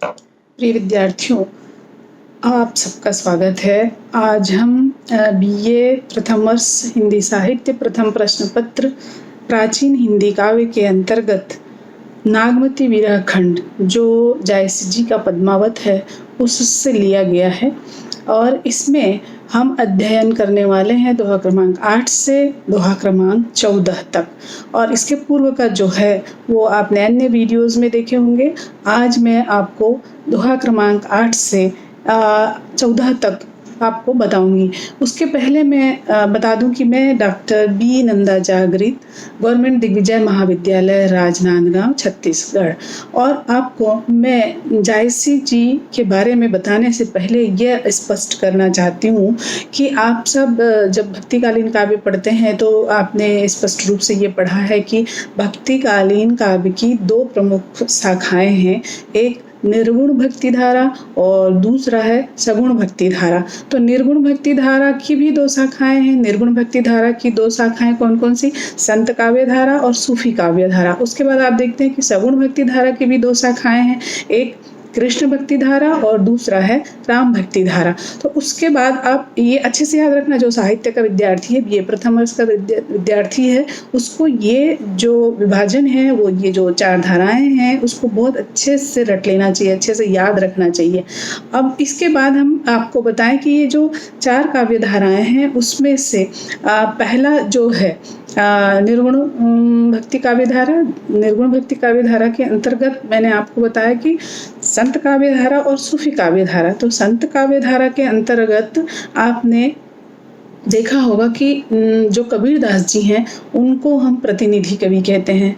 प्रिय विद्यार्थियों, आप सबका स्वागत है। आज हम बीए प्रथम वर्ष हिंदी साहित्य प्रथम प्रश्न पत्र प्राचीन हिंदी काव्य के अंतर्गत नागमती विरह खंड जो जायसी जी का पद्मावत है उससे लिया गया है और इसमें हम अध्ययन करने वाले हैं दोहा क्रमांक 8 से दोहा क्रमांक 14 तक। और इसके पूर्व का जो है वो आपने अन्य वीडियोस में देखे होंगे। आज मैं आपको दोहा क्रमांक 8 से 14 तक आपको बताऊंगी। उसके पहले मैं बता दूं कि मैं डॉक्टर बी नंदा जागृत, गवर्नमेंट दिग्विजय महाविद्यालय राजनांदगांव छत्तीसगढ़, और आपको मैं जायसी जी के बारे में बताने से पहले यह स्पष्ट करना चाहती हूँ कि आप सब जब भक्तिकालीन काव्य पढ़ते हैं तो आपने स्पष्ट रूप से ये पढ़ा है कि भक्तिकालीन काव्य की दो प्रमुख शाखाएं हैं, एक निर्गुण भक्ति धारा और दूसरा है सगुण भक्ति धारा। तो निर्गुण भक्ति धारा की भी दो शाखाएं हैं। निर्गुण भक्ति धारा की दो शाखाएं कौन कौन सी? संत काव्य धारा और सूफी काव्य धारा। उसके बाद आप देखते हैं कि सगुण भक्ति धारा की भी दो शाखाएं हैं, एक कृष्ण भक्ति धारा और दूसरा है राम भक्ति धारा। तो उसके बाद आप ये अच्छे से याद रखना, जो साहित्य का विद्यार्थी है, ये प्रथम वर्ष का विद्यार्थी है, उसको ये जो विभाजन है, वो ये जो चार धाराएं हैं, उसको बहुत अच्छे से रट लेना चाहिए, अच्छे से याद रखना चाहिए। अब इसके बाद हम आपको बताएं कि ये जो चार काव्य धाराएं हैं उसमें से पहला जो है निर्गुण भक्ति काव्य धारा। निर्गुण भक्ति काव्य धारा के अंतर्गत मैंने आपको बताया कि संत काव्य धारा और सूफी काव्य धारा। तो संत काव्य धारा के अंतर्गत आपने देखा होगा कि जो कबीरदास जी हैं उनको हम प्रतिनिधि कवि कहते हैं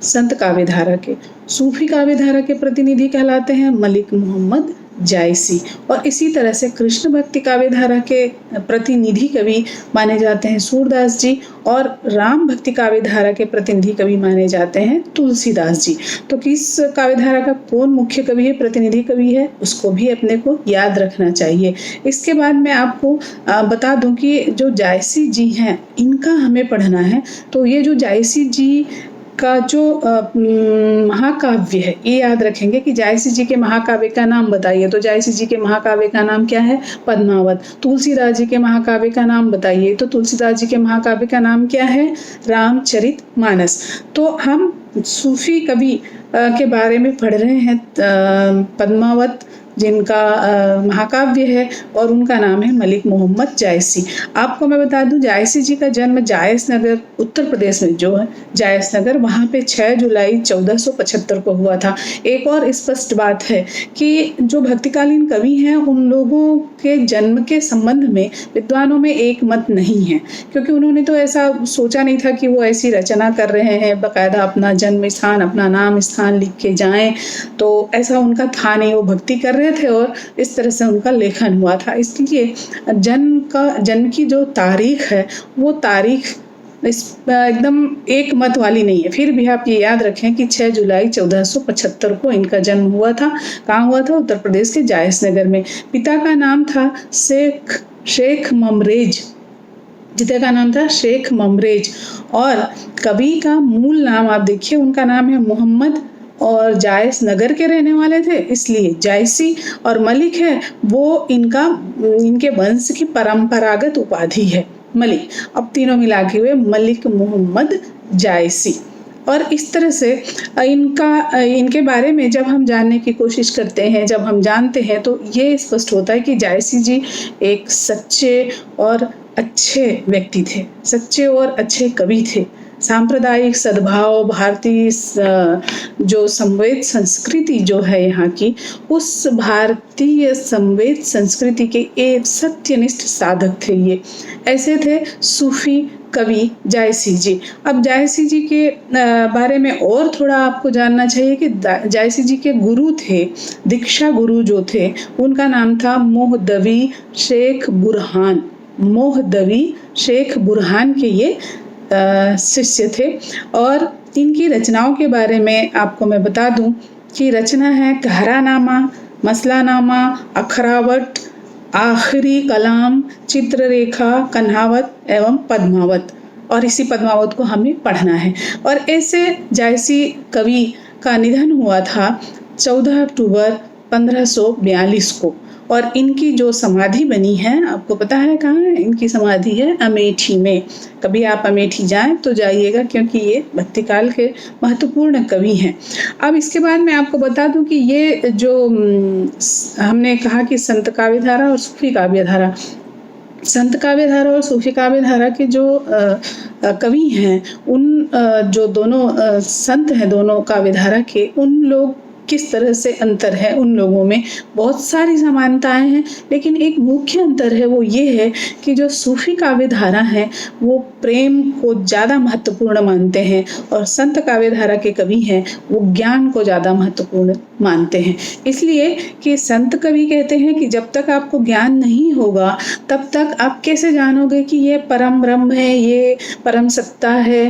संत काव्य धारा के। सूफी काव्य धारा के प्रतिनिधि कहलाते हैं मलिक मोहम्मद जायसी, और इसी तरह से कृष्ण भक्ति काव्य धारा के प्रतिनिधि कवि माने जाते हैं सूरदास जी, और राम भक्ति काव्य धारा के प्रतिनिधि कवि माने जाते हैं तुलसीदास जी। तो किस काव्य धारा का कौन मुख्य कवि है, प्रतिनिधि कवि है, उसको भी अपने को याद रखना चाहिए। इसके बाद मैं आपको बता दूं कि जो जायसी जी हैं इनका हमें पढ़ना है। तो ये जो जायसी जी का जो महाकाव्य है, ये याद रखेंगे कि जायसी जी के महाकाव्य का नाम बताइए। तो जायसी जी के महाकाव्य का नाम क्या है? पद्मावत। तुलसीदास जी के महाकाव्य का नाम बताइए। तो तुलसीदास जी के महाकाव्य का नाम क्या है? रामचरितमानस। तो हम सूफी कवि के बारे में पढ़ रहे हैं, पद्मावत जिनका महाकाव्य है, और उनका नाम है मलिक मोहम्मद जायसी। आपको मैं बता दूं, जायसी जी का जन्म जायस नगर, उत्तर प्रदेश में जो है जायस नगर, वहाँ पे 6 जुलाई 1475 को हुआ था। एक और स्पष्ट बात है कि जो भक्तिकालीन कवि हैं उन लोगों के जन्म के संबंध में विद्वानों में एक मत नहीं है, क्योंकि उन्होंने तो ऐसा सोचा नहीं था कि वो ऐसी रचना कर रहे हैं, बाकायदा अपना जन्म स्थान, अपना नाम स्थान लिख के जाएं। तो ऐसा उनका था नहीं, वो भक्ति कर रहे थे और इस तरह से उनका लेखन हुआ था। इसलिए जन्म की जो तारीख है वो तारीख एकदम एक मत वाली नहीं है। फिर भी आप ये याद रखें कि 6 जुलाई 1475 को इनका जन्म हुआ था। कहाँ हुआ था? उत्तर प्रदेश के जायस नगर में। पिता का नाम था शेख ममरेज। पिता का नाम था शेख ममरेज, और कवि का मूल नाम आप देखिए, उनका नाम है मोहम्मद, और जायस नगर के रहने वाले थे, इसलिए जायसी। और मलिक है वो इनके वंश की परंपरागत उपाधि है मलिक। अब तीनों मिला के हुए मलिक मोहम्मद जायसी। और इस तरह से इनके बारे में जब हम जानने की कोशिश करते हैं, जब हम जानते हैं, तो ये स्पष्ट होता है कि जायसी जी एक सच्चे और अच्छे व्यक्ति थे, सच्चे और अच्छे कवि थे। सांप्रदायिक सद्भाव, भारतीय जो संवेद संस्कृति जो है यहाँ की, उस भारतीय संवेद संस्कृति के एक सत्यनिष्ठ साधक थे। ये ऐसे थे सूफी कवि जायसी जी। अब जायसी जी के बारे में और थोड़ा आपको जानना चाहिए कि जायसी जी के गुरु थे, दीक्षा गुरु जो थे, उनका नाम था मोहदवी शेख बुरहान। मोहदवी शेख बुरहान के ये शिष्य थे। और इनकी रचनाओं के बारे में आपको मैं बता दूं कि रचना है कहरानामा, मसलानामा, अखरावट, आखिरी कलाम, चित्ररेखा, कन्हावत एवं पद्मावत। और इसी पद्मावत को हमें पढ़ना है। और ऐसे जायसी कवि का निधन हुआ था 14 अक्टूबर 1542 को। और इनकी जो समाधि बनी है, आपको पता है कहाँ है इनकी समाधि? है अमेठी में। कभी आप अमेठी जाएं तो जाइएगा, क्योंकि ये भक्ति काल के महत्वपूर्ण कवि हैं। अब इसके बाद मैं आपको बता दूं कि ये जो हमने कहा कि संत काव्य धारा और सूफी काव्य धारा, संत काव्य धारा और सूफी काव्य धारा के जो कवि हैं, उन जो दोनों संत हैं दोनों काव्य धारा के, उन लोग किस तरह से अंतर है उन लोगों में। बहुत सारी समानताएं हैं, लेकिन एक मुख्य अंतर है, वो ये है कि जो सूफी काव्य धारा है वो प्रेम को ज़्यादा महत्वपूर्ण मानते हैं, और संत काव्य धारा के कवि हैं वो ज्ञान को ज़्यादा महत्वपूर्ण मानते हैं। इसलिए कि संत कवि कहते हैं कि जब तक आपको ज्ञान नहीं होगा तब तक आप कैसे जानोगे कि ये परम ब्रह्म है, ये परम सत्ता है,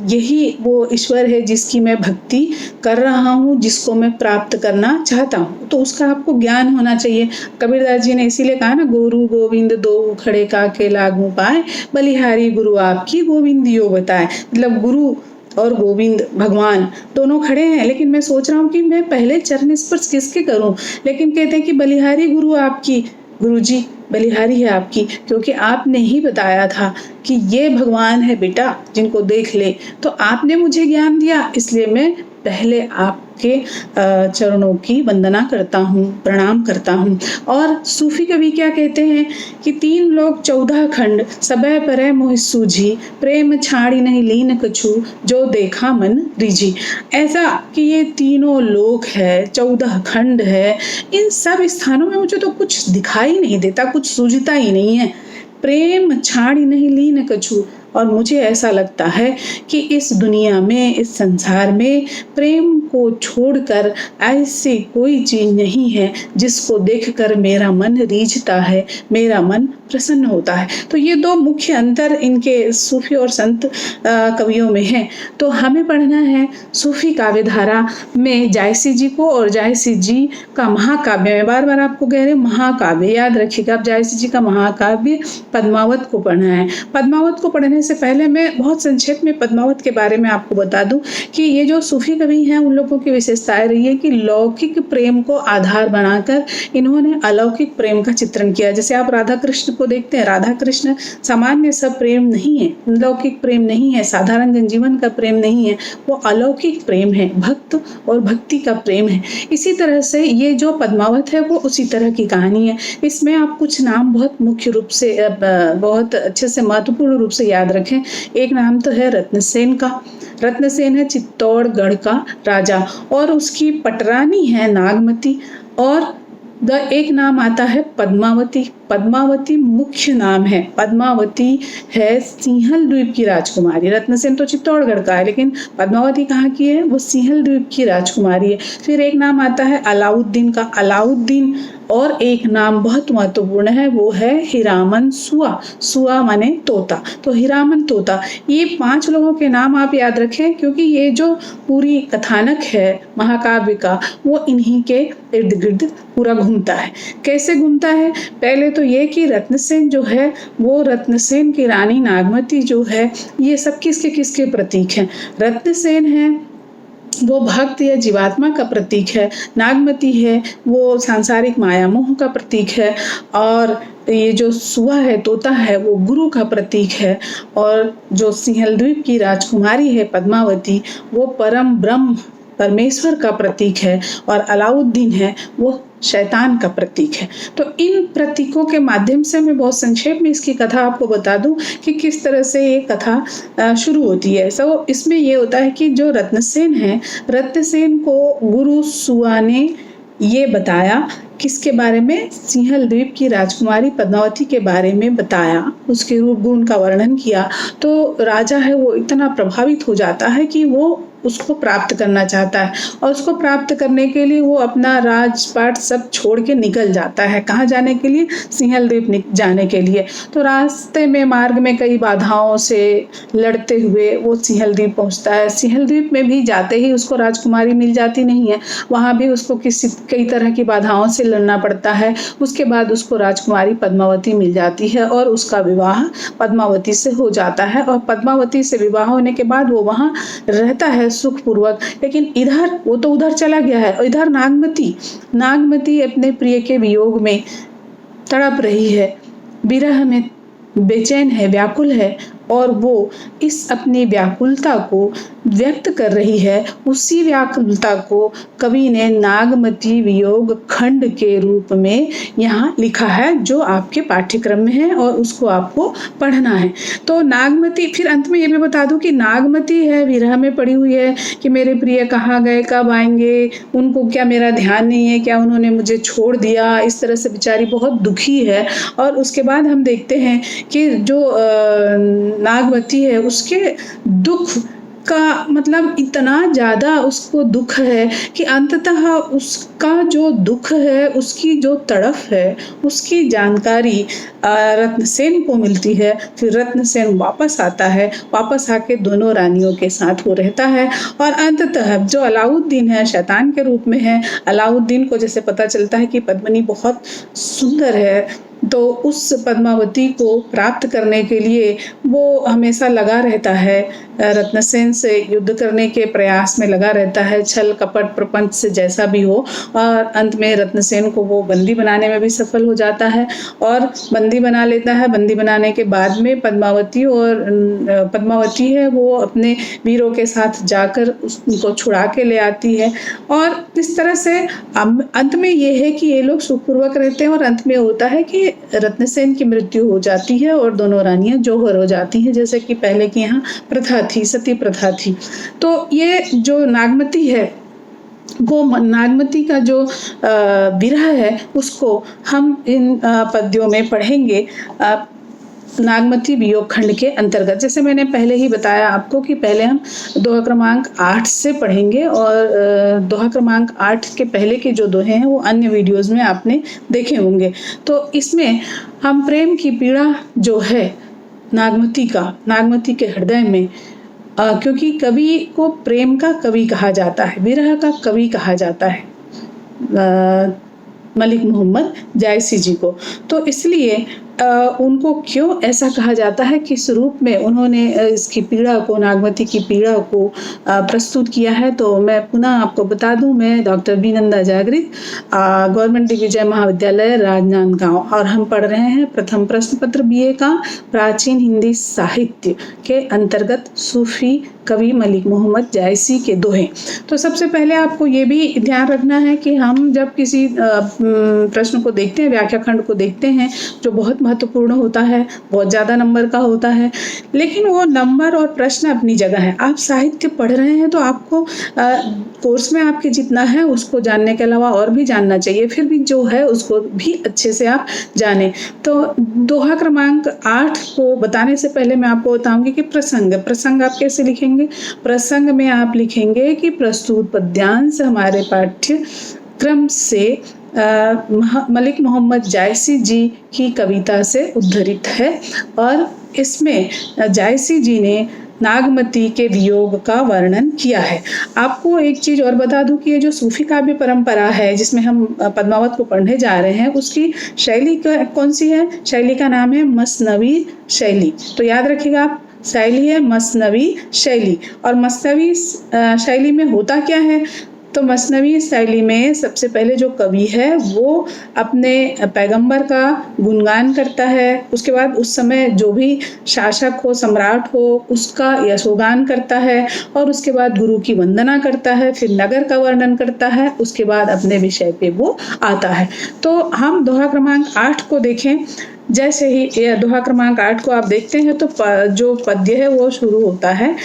यही वो ईश्वर है जिसकी मैं भक्ति कर रहा हूँ, जिसको मैं प्राप्त करना चाहता हूँ। तो उसका आपको ज्ञान होना चाहिए। कबीरदास जी ने इसीलिए कहा ना, गुरु गोविंद दो खड़े काके लागू पाए, बलिहारी गुरु आपकी गोविंदियो बताए। मतलब गुरु और गोविंद भगवान दोनों खड़े हैं, लेकिन मैं सोच रहा हूँ कि मैं पहले चरण स्पर्श किसके करूँ। लेकिन कहते हैं कि बलिहारी गुरु आपकी, गुरु जी बलिहारी है आपकी, क्योंकि आपने ही बताया था कि ये भगवान है बेटा जिनको देख ले। तो आपने मुझे ज्ञान दिया, इसलिए मैं पहले आपके चरणों की वंदना करता हूँ, प्रणाम करता हूँ। और सूफी कवि क्या कहते हैं कि 3 लोग 14 खंड, सबे परे मोहि सूझी, प्रेम छाड़ी नहीं लीन कछु, जो देखा मन रीझी। ऐसा कि ये तीनों लोक है, 14 खंड है, इन सब स्थानों में मुझे तो कुछ दिखाई नहीं देता, कुछ सूझता ही नहीं है। प्रेम छाड़ी नहीं लीन कछु, और मुझे ऐसा लगता है कि इस दुनिया में, इस संसार में प्रेम को छोड़कर ऐसी कोई चीज नहीं है जिसको देखकर मेरा मन रीझता है, मेरा मन प्रसन्न होता है। तो ये 2 मुख्य अंतर इनके सूफी और संत कवियों में है। तो हमें पढ़ना है सूफी काव्य धारा में जायसी जी को, और जायसी जी का महाकाव्य, मैं बार बार आपको कह रही हूँ महाकाव्य, याद रखिएगा। आप जायसी जी का महाकाव्य पद्मावत को पढ़ना है। पद्मावत को पढ़ने से पहले मैं बहुत संक्षेप में पद्मावत के बारे में आपको बता दूं कि ये जो सूफी कवि हैं उन लोगों की विशेषताएं रही है कि लौकिक प्रेम को आधार बनाकर इन्होंने अलौकिक प्रेम का चित्रण किया। जैसे आप राधा कृष्ण को देखते हैं, राधा कृष्ण सामान्य सब प्रेम नहीं है, लौकिक प्रेम नहीं है, साधारण जनजीवन का प्रेम नहीं है, वो अलौकिक प्रेम है, भक्त और भक्ति का प्रेम है। इसी तरह से ये जो पद्मावत है वो उसी तरह की कहानी है। इसमें आप कुछ नाम बहुत मुख्य रूप से, बहुत अच्छे से, महत्वपूर्ण रूप से याद रखें। एक नाम तो है रत्नसेन का। रत्नसेन है चित्तौड़गढ़ का राजा, और उसकी पटरानी है नागमती, और एक नाम आता है पद्मावती। पद्मावती मुख्य नाम है। पद्मावती है सिंहल द्वीप की राजकुमारी। रत्नसेन तो चित्तौड़गढ़ का है, लेकिन पद्मावती कहाँ की है? वो सिंहल द्वीप की राजकुमारी है। फिर एक नाम आता है अलाउद्दीन का। अलाउद्दीन, और एक नाम बहुत महत्वपूर्ण है, वो है हिरामन सुआ। सुआ माने तोता, तो हिरामन तोता। ये 5 लोगों के नाम आप याद रखें, क्योंकि ये जो पूरी कथानक है महाकाव्य का वो इन्हीं के इर्द गिर्द पूरा घूमता है। कैसे घूमता है? पहले तो ये कि रत्नसेन जो है वो, रत्नसेन की रानी नागमती जो है, ये सब किसके किसके प्रतीक हैं? रत्नसेन है वो भक्त या जीवात्मा का प्रतीक है, नागमती है वो सांसारिक माया मोह का प्रतीक है, और ये जो सुआ है, तोता है, वो गुरु का प्रतीक है, और जो सिंहल द्वीप की राजकुमारी है पद्मावती, वो परम ब्रह्म परमेश्वर का प्रतीक है, और अलाउद्दीन है वो शैतान का प्रतीक है। तो इन प्रतीकों के माध्यम से मैं बहुत संक्षेप में इसकी कथा आपको बता दूं कि किस तरह से ये कथा शुरू होती है। तो इसमें ये होता है कि जो रत्नसेन है, रत्नसेन को गुरु सुआ ने ये बताया, किसके बारे में? सिंहल द्वीप की राजकुमारी पद्मावती के बारे में बताया, उसके रूप गुण का वर्णन किया। तो राजा है वो इतना प्रभावित हो जाता है कि वो उसको प्राप्त करना चाहता है, और उसको प्राप्त करने के लिए वो अपना राजपाट सब छोड़ के निकल जाता है। कहाँ जाने के लिए? सिंहल द्वीप जाने के लिए। तो रास्ते में, मार्ग में कई बाधाओं से लड़ते हुए वो सिंहल द्वीप पहुँचता है। सिंहल द्वीप में भी जाते ही उसको राजकुमारी मिल जाती नहीं है, वहाँ भी उसको कई तरह की बाधाओं से लड़ना पड़ता है। उसके बाद उसको राजकुमारी पद्मावती मिल जाती है, और उसका विवाह पद्मावती से हो जाता है, और पद्मावती से विवाह होने के बाद वो वहाँ रहता है है सुखपूर्वक, लेकिन इधर वो तो उधर चला गया है, और इधर नागमती अपने प्रिय के वियोग में तड़प रही है, विरह में बेचैन है, व्याकुल है, और वो इस अपनी व्याकुलता को व्यक्त कर रही है। उसी व्याकुलता को कवि ने नागमती वियोग खंड के रूप में यहाँ लिखा है, जो आपके पाठ्यक्रम में है और उसको आपको पढ़ना है। तो नागमती, फिर अंत में ये भी बता दूं कि नागमती है, विरह में पड़ी हुई है कि मेरे प्रिय कहाँ गए, कब आएंगे, उनको क्या मेरा ध्यान नहीं है, क्या उन्होंने मुझे छोड़ दिया, इस तरह से बेचारी बहुत दुखी है। और उसके बाद हम देखते हैं कि जो नागवती है, उसके दुख का मतलब इतना ज़्यादा उसको दुख है कि अंततः उसका जो दुख है, उसकी जो तड़फ है, उसकी जानकारी रत्नसेन को मिलती है। फिर रत्नसेन वापस आता है, वापस आके दोनों रानियों के साथ वो रहता है। और अंततः जो अलाउद्दीन है, शैतान के रूप में है, अलाउद्दीन को जैसे पता चलता है कि पद्मिनी बहुत सुंदर है, तो उस पद्मावती को प्राप्त करने के लिए वो हमेशा लगा रहता है, रत्नसेन से युद्ध करने के प्रयास में लगा रहता है, छल कपट प्रपंच से जैसा भी हो। और अंत में रत्नसेन को वो बंदी बनाने में भी सफल हो जाता है और बंदी बना लेता है। बंदी बनाने के बाद में पद्मावती है वो अपने वीरों के साथ जाकर उनको छुड़ा के ले आती है। और इस तरह से अंत में ये है कि ये लोग सुखपूर्वक रहते हैं, और अंत में होता है कि रत्नसेन की मृत्यु हो जाती है और दोनों रानियां जौहर हो जाती हैं, जैसे कि पहले की यहाँ प्रथा थी, सती प्रथा थी। तो ये जो नागमती है, वो नागमती का जो विरह है, उसको हम इन पद्यों में पढ़ेंगे नागमती वियोग खंड के अंतर्गत। जैसे मैंने पहले ही बताया आपको कि पहले हम दोहा क्रमांक 8 से पढ़ेंगे, और दोहा क्रमांक 8 के पहले के जो दोहे हैं वो अन्य वीडियोस में आपने देखे होंगे। तो इसमें हम प्रेम की पीड़ा जो है नागमती के हृदय में, क्योंकि कवि को प्रेम का कवि कहा जाता है, विरह का कवि कहा जाता है मलिक मोहम्मद जायसी जी को, तो इसलिए उनको क्यों ऐसा कहा जाता है कि इस रूप में उन्होंने इसकी पीड़ा को, नागमती की पीड़ा को प्रस्तुत किया है। तो मैं पुनः आपको बता दूं, मैं डॉक्टर बी नंदा जागृत, गवर्नमेंट दिग्विजय महाविद्यालय राजनांदगांव, और हम पढ़ रहे हैं प्रथम प्रश्न पत्र BA का प्राचीन हिंदी साहित्य के अंतर्गत सूफी कवि मलिक मोहम्मद जायसी के दोहे। तो सबसे पहले आपको ये भी ध्यान रखना है कि हम जब किसी प्रश्न को देखते हैं, व्याख्या खंड को देखते हैं, जो बहुत महत्वपूर्ण होता है, बहुत ज़्यादा नंबर का होता है, लेकिन वो नंबर और प्रश्न अपनी जगह है। आप साहित्य पढ़ रहे हैं तो आपको कोर्स में आपके जितना है उसको जानने के अलावा और भी जानना चाहिए, फिर भी जो है उसको भी अच्छे से आप जानें। तो दोहा क्रमांक 8 को बताने से पहले मैं आपको बताऊंगी कि प्रसंग आप कैसे लिखेंगे। प्रसंग में आप लिखेंगे कि प्रस्तुत पद्यांश हमारे पाठ्यक्रम से मलिक मोहम्मद जायसी जी की कविता से उद्धृत है, और इसमें जायसी जी ने नागमती के वियोग का वर्णन किया है। आपको एक चीज और बता दूं कि ये जो सूफी काव्य परंपरा है जिसमें हम पद्मावत को पढ़ने जा रहे हैं, उसकी शैली कौन सी है? शैली का नाम है मसनवी शैली। तो याद रखिएगा आप, शैली है मसनवी शैली। और मसनवी शैली में होता क्या है? तो मसनवी शैली में सबसे पहले जो कवि है वो अपने पैगंबर का गुणगान करता है, उसके बाद उस समय जो भी शासक हो, सम्राट हो, उसका यशोगान करता है, और उसके बाद गुरु की वंदना करता है, फिर नगर का वर्णन करता है, उसके बाद अपने विषय पे वो आता है। तो हम दोहा क्रमांक 8 को देखें। जैसे ही दोहा क्रमांक 8 को आप देखते हैं तो जो पद्य है वो शुरू होता है,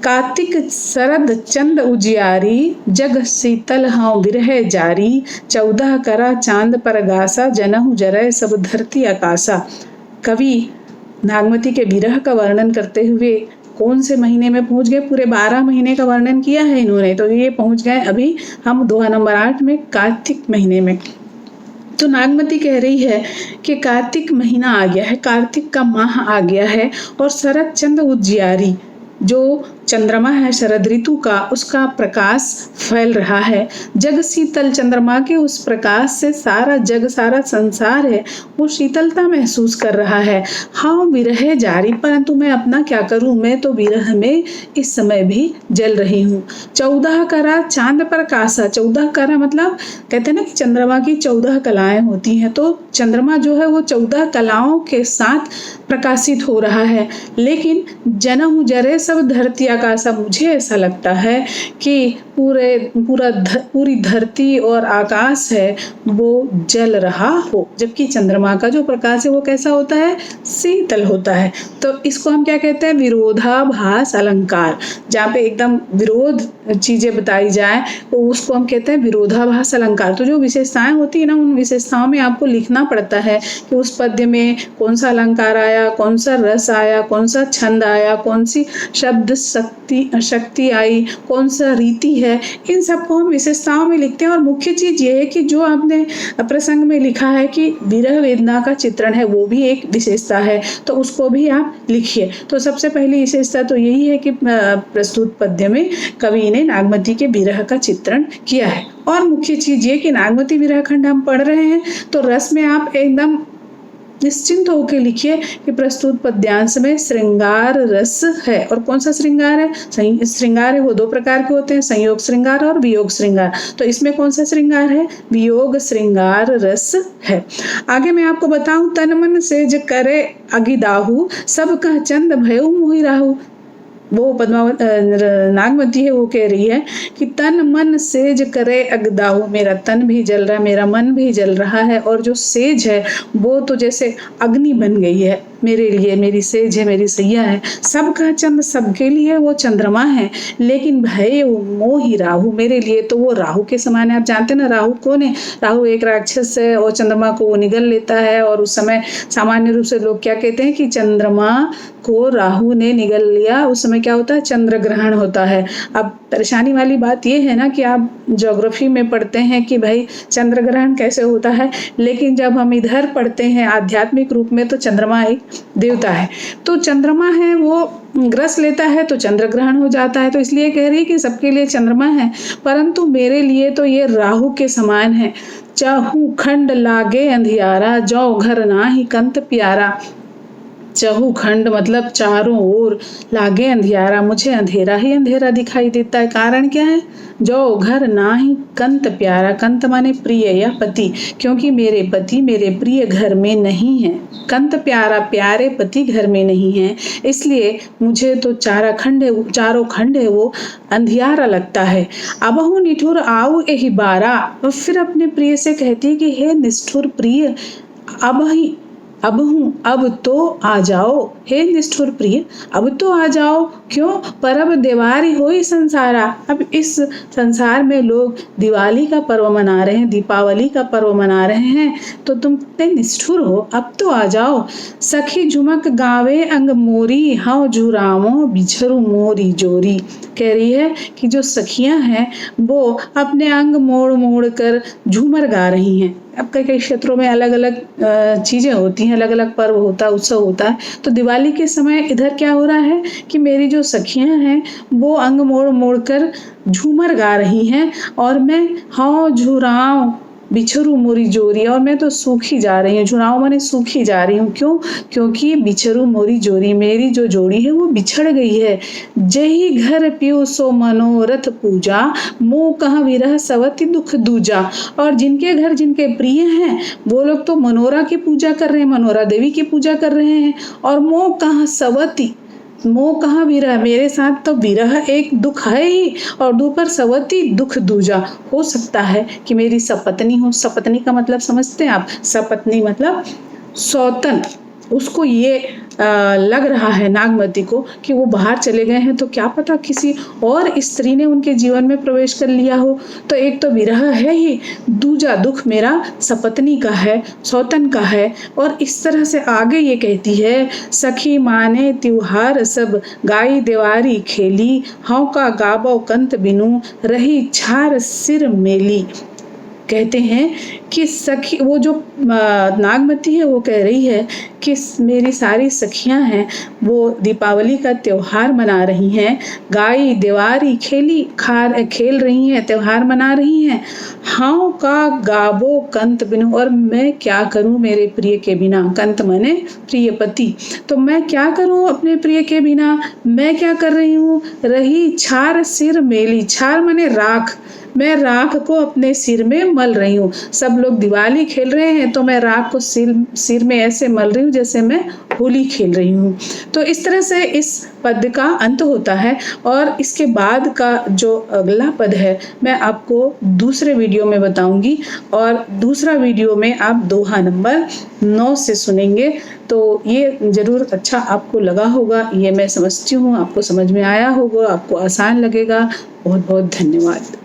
कार्तिक शरद चंद उजियारी, जग शीतल हाँ विरह जारी, 14 करा चांद पर गासा, जनहु जरय सब धरती आकाशा। कवि नागमती के विरह का वर्णन करते हुए कौन से महीने में पहुंच गए? पूरे 12 महीने का वर्णन किया है इन्होंने, तो ये पहुंच गए अभी हम दोहा नंबर 8 में, कार्तिक महीने में। तो नागमती कह रही है कि कार्तिक महीना आ गया है, कार्तिक का माह आ गया है, और शरद चंद उजियारी, जो चंद्रमा है शरद ऋतु का, उसका प्रकाश फैल रहा है। जग शीतल, चंद्रमा के उस प्रकाश से सारा जग, सारा संसार है वो शीतलता महसूस कर रहा है। हाँ विरह जारी, परंतु मैं अपना क्या करूं, मैं तो विरह में इस समय भी जल रही हूँ। 14 करा चांद पर कासा, 14 करा मतलब कहते हैं ना कि चंद्रमा की 14 कलाएं होती हैं, तो चंद्रमा जो है वो 14 कलाओं के साथ प्रकाशित हो रहा है। लेकिन जनहु जरे सब धरती आकाशा, मुझे ऐसा लगता है कि पूरी धरती और आकाश है वो जल रहा हो, जबकि चंद्रमा का जो प्रकाश है वो कैसा होता है, शीतल होता है। तो इसको हम क्या कहते हैं, विरोधाभास अलंकार। जहाँ पे एकदम विरोध चीजें बताई जाए तो उसको हम कहते हैं विरोधाभास अलंकार। तो जो विशेषताएं होती है ना, उन विशेषताओं में आपको लिखना पड़ता है कि उस पद्य में कौन सा अलंकार आया, कौन सा रस आया, कौन सा छंद आया, कौन सी शब्द शक्ति आई, कौन सा रीति है। इन सबको हम विशेषताओं में लिखते हैं। और मुख्य चीज ये है कि जो आपने प्रसंग में लिखा है कि विरह वेदना का चित्रण है, वो भी एक विशेषता है, तो उसको भी आप लिखिए। तो सबसे पहली विशेषता तो यही है कि प्रस्तुत पद्य में कवि ने नागमती के विरह का चित्रण किया है। और मुख्य चीज ये कि नागमती विरह खंड हम पढ़ रहे हैं तो रस में आप एकदम निश्चिंत होकर लिखिए कि प्रस्तुत पद्यांश में श्रृंगार रस है। और कौन सा श्रृंगार है, श्रृंगार है वो 2 प्रकार के होते हैं, संयोग श्रृंगार और वियोग श्रृंगार। तो इसमें कौन सा श्रृंगार है, वियोग श्रृंगार रस है। आगे मैं आपको बताऊं, तन मन सेज करे अगिदाहु, सब कह चंद भयउ मोहि राहु। वो नागमती है वो कह रही है कि तन मन सेज करे अगदाहु, मेरा तन भी जल रहा है, मेरा मन भी जल रहा है, और जो सेज है वो तो जैसे अग्नि बन गई है मेरे लिए, मेरी सेज है, मेरी सैया है। सबका चंद, सबके लिए वो चंद्रमा है, लेकिन भय मोहि राहु, मेरे लिए तो वो राहु के समान है। आप जानते ना राहु कौन है, राहु एक राक्षस है और चंद्रमा को वो निगल लेता है। और उस समय सामान्य रूप से लोग क्या कहते हैं कि चंद्रमा को राहु ने निगल लिया, उस समय क्या होता है, चंद्र ग्रहण होता है। अब परेशानी वाली बात ये है ना कि आप ज्योग्राफी में पढ़ते हैं कि भाई चंद्र ग्रहण कैसे होता है, लेकिन जब हम इधर पढ़ते हैं आध्यात्मिक रूप में तो चंद्रमा एक देवता है। तो चंद्रमा है वो ग्रस लेता है तो चंद्र ग्रहण हो जाता है। तो इसलिए कह रही है कि सबके लिए चंद्रमा है, परंतु मेरे लिए तो ये राहु के समान है। चाहू खंड लागे अंधियारा, जो घर ना ही कंत प्यारा। चहु खंड मतलब चारों ओर, लागे अंधियारा, मुझे अंधेरा ही अंधेरा दिखाई देता है। कारण क्या है, जो घर ना ही कंत प्यारा, कंत माने प्रिय या पति, क्योंकि मेरे पति, मेरे प्रिय घर में नहीं है। कंत प्यारा, प्यारे पति घर में नहीं है, इसलिए मुझे तो चारों खंड है वो अंधियारा लगता है। अबहु निठुर आऊ एहि बारा, फिर अपने प्रिय से कहती है कि हे निष्ठुर प्रिय, अब तो आ जाओ, हे निष्ठुर प्रिय अब तो आ जाओ। क्यों, परब देवारी होई संसारा, अब इस संसार में लोग दिवाली का पर्व मना रहे हैं, दीपावली का पर्व मना रहे हैं, तो तुम कितने निष्ठुर हो, अब तो आ जाओ। सखी झुमक गावे अंग मोरी, हाँ झुरावो बिछरू मोरी जोरी। कह रही है कि जो सखियां हैं वो अपने अंग मोड़ मोड़ कर झूमर गा रही हैं। अब कई क्षेत्रों में अलग अलग चीजें होती हैं, अलग अलग पर्व होता है, उत्सव होता है। तो दिवाली के समय इधर क्या हो रहा है कि मेरी जो सखियां हैं वो अंग मोड़ मोड़ कर झूमर गा रही हैं, और मैं हाँ झुराव बिछरू मोरी जोरी, और मैं तो सूखी जा रही हूँ। झुराव माने सूखी जा रही हूँ। क्यों, क्योंकि बिछरू मोरी जोरी, मेरी जो जोड़ी है वो बिछड़ गई है। जही घर पियो सो मनोरथ पूजा, मोह कहाँ विरह सवति दुख दूजा। और जिनके घर जिनके प्रिय हैं वो लोग तो मनोरा की पूजा कर रहे हैं, मनोरा देवी की पूजा कर रहे हैं, और मोह कहाँ सवति, मोह कहाँ विरह, मेरे साथ तो विरह एक दुख है ही, और दूपर सवती दुख दूजा। हो सकता है कि मेरी सपत्नी हो। सपत्नी का मतलब समझते हैं आप, सपत्नी मतलब सौतन। उसको ये लग रहा है नागमती को कि वो बाहर चले गए हैं, तो क्या पता किसी और स्त्री ने उनके जीवन में प्रवेश कर लिया हो। तो एक तो विरह है ही, दूजा दुख मेरा सपत्नी का है, सौतन का है। और इस तरह से आगे ये कहती है, सखी माने त्योहार सब, गाई देवारी खेली, हाँ का गाबो कंत बिनु, रही छार सिर मेली। कहते हैं कि सखी, वो जो नागमती है वो कह रही है कि मेरी सारी सखियां हैं वो दीपावली का त्योहार मना रही हैं, गाई देवारी खेल रही हैं, त्योहार मना रही हैं। हाँ का गाबो कंत बिनु, और मैं क्या करूं मेरे प्रिय के बिना। कंत माने प्रिय पति। तो मैं क्या करूं अपने प्रिय के बिना। मैं क्या कर रही हूँ, रही छार सिर मेली। छार माने राख, मैं राख को अपने सिर में मल रही हूँ। सब लोग दिवाली खेल रहे हैं तो मैं राख को सिर में ऐसे मल रही हूँ जैसे मैं होली खेल रही हूँ। तो इस तरह से इस पद का अंत होता है। और इसके बाद का जो अगला पद है मैं आपको दूसरे वीडियो में बताऊंगी, और दूसरा वीडियो में आप दोहा नंबर 9 से सुनेंगे। तो ये जरूर अच्छा आपको लगा होगा, ये मैं समझती हूँ, आपको समझ में आया होगा, आपको आसान लगेगा। बहुत बहुत धन्यवाद।